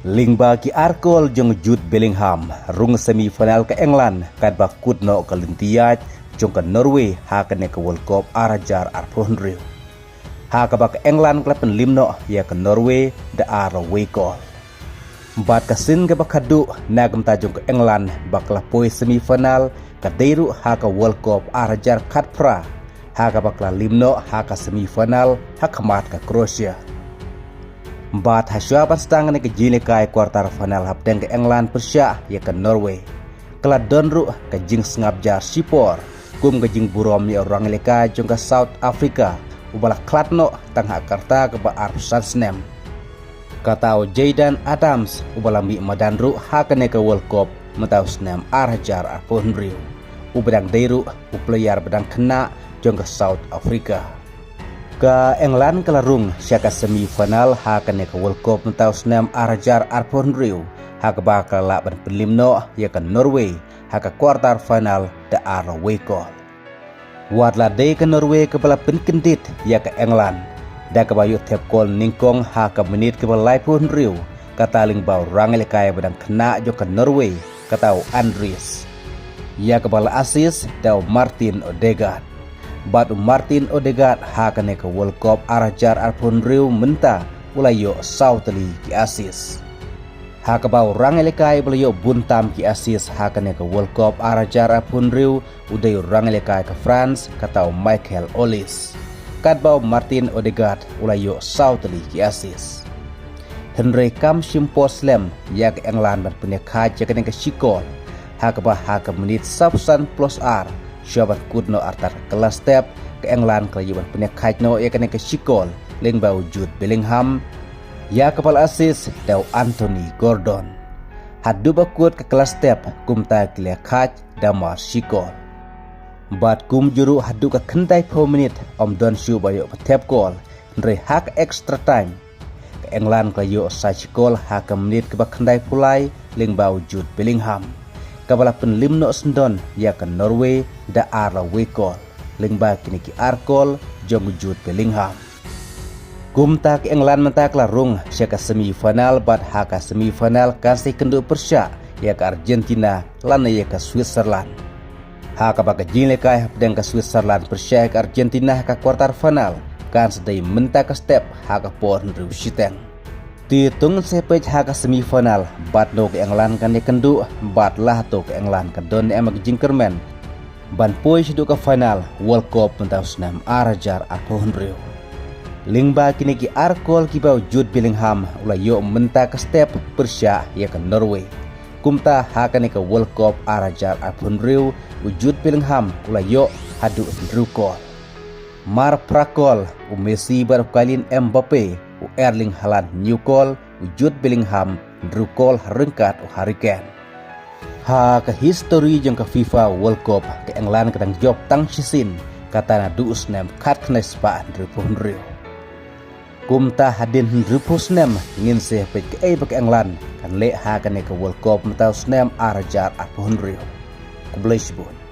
Lingba ki Arkol jong Jude Bellingham rung semifinal ke England kad bakut no ke Lintiaj jong ke Norway hakane ke World Cup arajar arphonriu. Haka bak England klapen limno ya ke Norway da away call. Bat kasin ke bakadu nagam tajong ke England bakla poi semifinal ke deiru haka World Cup arajar katpra. Haka bakla limno haka semifinal haka mat ke Croatia. Bat hasyapan setangane ke jine kai quarter final hapdeng ke England persya ya ke Norway. Kala donru ke jing sngabjar sipor kum ke jing burom ya orang leka jong ke South Africa ubala klatno tang hakarta ke ba Arsenal. Katau Jayden Adams ubala mi madanru hakane ke World Cup matau snem arhajar arphonriu. Ubedang deiru uplayar bedang kena jong ke South Africa. Ke England kelarung syaka semifinal hakane ke World Cup mentau senam arajar arphonriu haka bakal laban pelimno ya ke Norway haka quarter final da away call. Wadla day ke Norway ke bala penkendit ya ke England da ke bayu tep call ningkong haka menit ke bala arphonriu kataling bau rangel kaya bedang kena jo ke Norway katau Andries ya ke bala asis da Martin Odegaard. Bat Martin Odegaard hakane ke World Cup arajar arphonriu menta ulayo sauteli ki asis. Haka bau rangelekai belayo buntam ki asis hakane ke World Cup arajar arphonriu udayo rangelekai ke France katau Michael Olise. Kad bau Martin Odegaard ulayo sauteli ki asis. Henry Kam Simposlem ya ke England berpenekaj jakane ke Sikol. Haka bah haka menit sabsan plus R. Syabat kudno artar kelas step ke England kelajuan penekaj no ya kene ke Sikol leng bau Jude Bellingham ya kepala asis dau Anthony Gordon hadu bakut ke kelas step kumta kelekaj damar Sikol bat kum juru hadu ke kentai po menit om don syu bayo petep gol ndre hak extra time ke England kelaju sa Sikol hak menit ke bakendai pulai leng bau Jude Bellingham kabala penlimno sendon ya ke Norway da away call lingba kini ki Arkol jong Jude Bellingham. Kumta ke England mentak larung syaka semifinal bat haka semifinal kasih kendu persya ya ke Argentina lana ya ke Switzerland. Haka baka jingle kai hapdeng ke Switzerland persya ke Argentina ke quarter final kan sedai mentak ke step haka porn riusiteng. Titung sepej haka semifinal bat no ke England kan kendu bat lah to ke England kan don emak jingkermen ban poi sidu ke final World Cup mentau senam arajar arphonriu. Lingba kini ki Arkol ki bau Jude Bellingham ulayo menta ke step persya ya ke Norway. Kumta hakane ke World Cup arajar arphonriu Jude Bellingham ulayo hadu drukol. Mar prakol Messi barkalin Mbappe Erling Haaland Newcall Jude Bellingham drukol rengkat Hurricane. Ha ke history jeng ke FIFA World Cup ke England kadang job tang sisin katana duus nem kat knes pa drupundriu. Kumta hadin drupusnem ngin se pe ke ke England kan le ha ke World Cup mentau snem arajar arphonriu. Kublai sibun.